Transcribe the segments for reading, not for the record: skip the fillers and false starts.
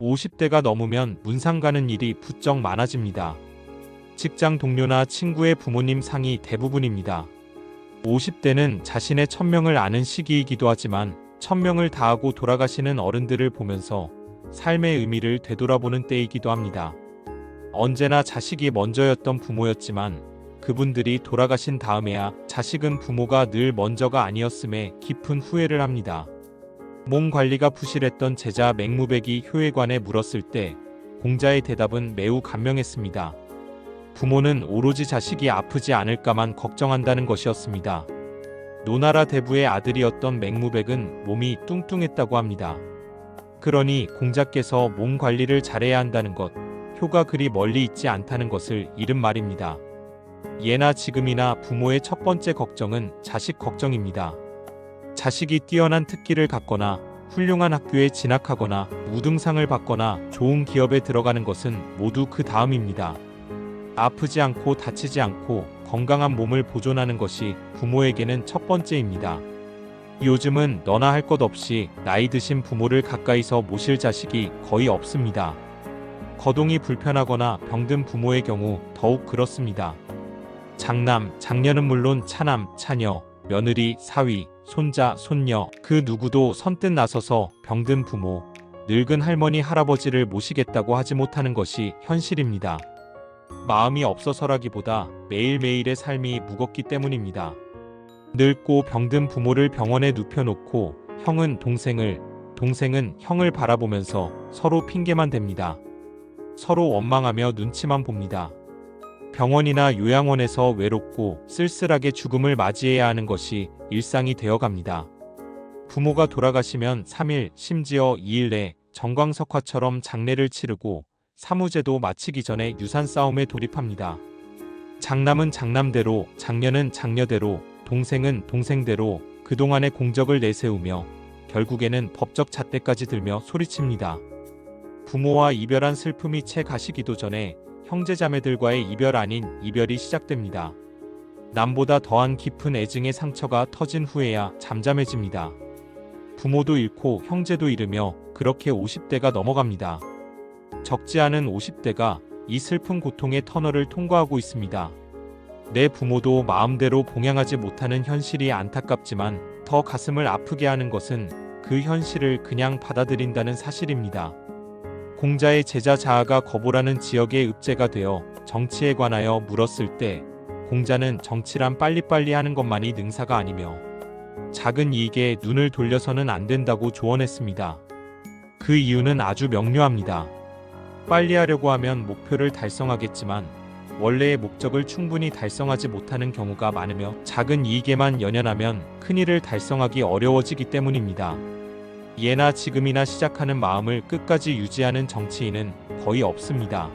50대가 넘으면 문상 가는 일이 부쩍 많아집니다. 직장 동료나 친구의 부모님 상이 대부분입니다. 50대는 자신의 천명을 아는 시기이기도 하지만 천명을 다하고 돌아가시는 어른들을 보면서 삶의 의미를 되돌아보는 때이기도 합니다. 언제나 자식이 먼저였던 부모였지만 그분들이 돌아가신 다음에야 자식은 부모가 늘 먼저가 아니었음에 깊은 후회를 합니다. 몸 관리가 부실했던 제자 맹무백이 효혜관에 물었을 때 공자의 대답은 매우 감명했습니다. 부모는 오로지 자식이 아프지 않을까만 걱정한다는 것이었습니다. 노나라 대부의 아들이었던 맹무백은 몸이 뚱뚱했다고 합니다. 그러니 공자께서 몸 관리를 잘해야 한다는 것, 효가 그리 멀리 있지 않다는 것을 이른 말입니다. 예나 지금이나 부모의 첫 번째 걱정은 자식 걱정입니다. 자식이 뛰어난 특기를 갖거나 훌륭한 학교에 진학하거나 우등상을 받거나 좋은 기업에 들어가는 것은 모두 그 다음입니다. 아프지 않고 다치지 않고 건강한 몸을 보존하는 것이 부모에게는 첫 번째입니다. 요즘은 너나 할 것 없이 나이 드신 부모를 가까이서 모실 자식이 거의 없습니다. 거동이 불편하거나 병든 부모의 경우 더욱 그렇습니다. 장남, 장녀는 물론 차남, 차녀, 며느리, 사위, 손자, 손녀 그 누구도 선뜻 나서서 병든 부모, 늙은 할머니, 할아버지를 모시겠다고 하지 못하는 것이 현실입니다. 마음이 없어서라기보다 매일매일의 삶이 무겁기 때문입니다. 늙고 병든 부모를 병원에 눕혀놓고 형은 동생을, 동생은 형을 바라보면서 서로 핑계만 댑니다. 서로 원망하며 눈치만 봅니다. 병원이나 요양원에서 외롭고 쓸쓸하게 죽음을 맞이해야 하는 것이 일상이 되어갑니다. 부모가 돌아가시면 3일, 심지어 2일 내 정광석화처럼 장례를 치르고 사무제도 마치기 전에 유산 싸움에 돌입합니다. 장남은 장남대로, 장녀는 장녀대로, 동생은 동생대로 그동안의 공적을 내세우며 결국에는 법적 잣대까지 들며 소리칩니다. 부모와 이별한 슬픔이 채 가시기도 전에 형제자매들과의 이별 아닌 이별이 시작됩니다. 남보다 더한 깊은 애증의 상처가 터진 후에야 잠잠해집니다. 부모도 잃고 형제도 잃으며 그렇게 50대가 넘어갑니다. 적지 않은 50대가 이 슬픈 고통의 터널을 통과하고 있습니다. 내 부모도 마음대로 봉양하지 못하는 현실이 안타깝지만 더 가슴을 아프게 하는 것은 그 현실을 그냥 받아들인다는 사실입니다. 공자의 제자 자아가 거보라는 지역의 읍제가 되어 정치에 관하여 물었을 때 공자는 정치란 빨리빨리 하는 것만이 능사가 아니며 작은 이익에 눈을 돌려서는 안 된다고 조언했습니다. 그 이유는 아주 명료합니다. 빨리 하려고 하면 목표를 달성하겠지만 원래의 목적을 충분히 달성하지 못하는 경우가 많으며 작은 이익에만 연연하면 큰 일을 달성하기 어려워지기 때문입니다. 예나 지금이나 시작하는 마음을 끝까지 유지하는 정치인은 거의 없습니다.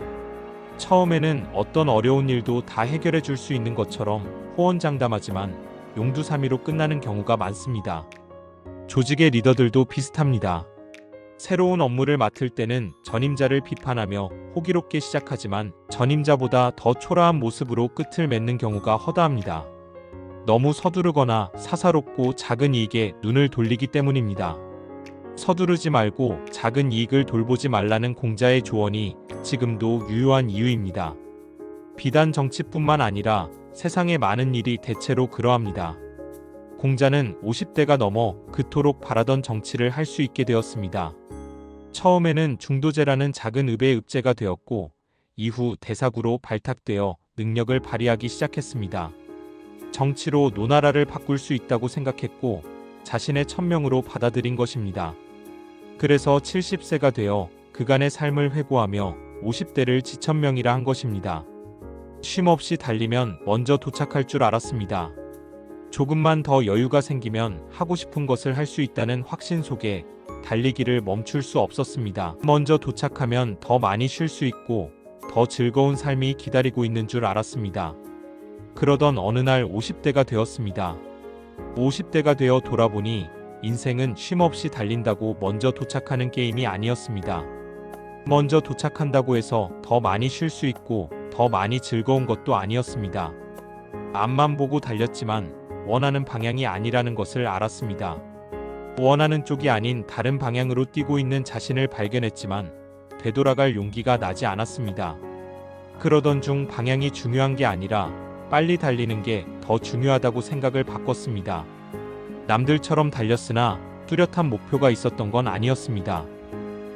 처음에는 어떤 어려운 일도 다 해결해 줄 수 있는 것처럼 호언장담하지만 용두사미로 끝나는 경우가 많습니다. 조직의 리더들도 비슷합니다. 새로운 업무를 맡을 때는 전임자를 비판하며 호기롭게 시작하지만 전임자보다 더 초라한 모습으로 끝을 맺는 경우가 허다합니다. 너무 서두르거나 사사롭고 작은 이익에 눈을 돌리기 때문입니다. 서두르지 말고 작은 이익을 돌보지 말라는 공자의 조언이 지금도 유효한 이유입니다. 비단 정치뿐만 아니라 세상의 많은 일이 대체로 그러합니다. 공자는 50대가 넘어 그토록 바라던 정치를 할 수 있게 되었습니다. 처음에는 중도제라는 작은 읍의 읍제가 되었고 이후 대사구로 발탁되어 능력을 발휘하기 시작했습니다. 정치로 노나라를 바꿀 수 있다고 생각했고 자신의 천명으로 받아들인 것입니다. 그래서 70세가 되어 그간의 삶을 회고하며 50대를 지천명이라 한 것입니다. 쉼없이 달리면 먼저 도착할 줄 알았습니다. 조금만 더 여유가 생기면 하고 싶은 것을 할 수 있다는 확신 속에 달리기를 멈출 수 없었습니다. 먼저 도착하면 더 많이 쉴 수 있고 더 즐거운 삶이 기다리고 있는 줄 알았습니다. 그러던 어느 날 50대가 되었습니다. 50대가 되어 돌아보니 인생은 쉼없이 달린다고 먼저 도착하는 게임이 아니었습니다. 먼저 도착한다고 해서 더 많이 쉴 수 있고 더 많이 즐거운 것도 아니었습니다. 앞만 보고 달렸지만 원하는 방향이 아니라는 것을 알았습니다. 원하는 쪽이 아닌 다른 방향으로 뛰고 있는 자신을 발견했지만 되돌아갈 용기가 나지 않았습니다. 그러던 중 방향이 중요한 게 아니라 빨리 달리는 게 더 중요하다고 생각을 바꿨습니다. 남들처럼 달렸으나 뚜렷한 목표가 있었던 건 아니었습니다.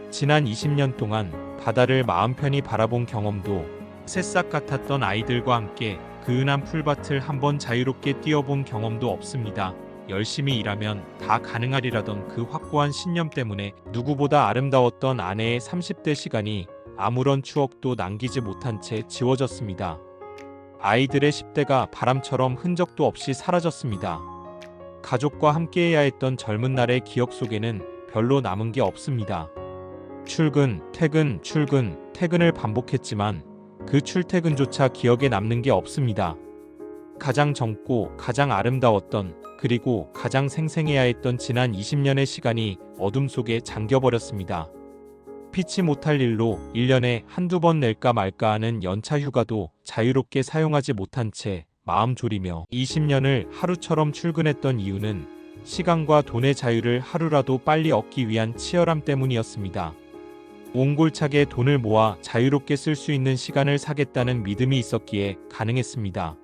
지난 20년 동안 바다를 마음 편히 바라본 경험도, 새싹 같았던 아이들과 함께 그 은한 풀밭을 한번 자유롭게 뛰어본 경험도 없습니다. 열심히 일하면 다 가능하리라던 그 확고한 신념 때문에 누구보다 아름다웠던 아내의 30대 시간이 아무런 추억도 남기지 못한 채 지워졌습니다. 아이들의 10대가 바람처럼 흔적도 없이 사라졌습니다. 가족과 함께해야 했던 젊은 날의 기억 속에는 별로 남은 게 없습니다. 출근, 출근, 퇴근을 반복했지만 그 출퇴근조차 기억에 남는 게 없습니다. 가장 젊고 가장 아름다웠던, 그리고 가장 생생해야 했던 지난 20년의 시간이 어둠 속에 잠겨버렸습니다. 피치 못할 일로 1년에 한두 번 낼까 말까 하는 연차 휴가도 자유롭게 사용하지 못한 채 마음 졸이며 20년을 하루처럼 출근했던 이유는 시간과 돈의 자유를 하루라도 빨리 얻기 위한 치열함 때문이었습니다. 옹골차게 돈을 모아 자유롭게 쓸 수 있는 시간을 사겠다는 믿음이 있었기에 가능했습니다.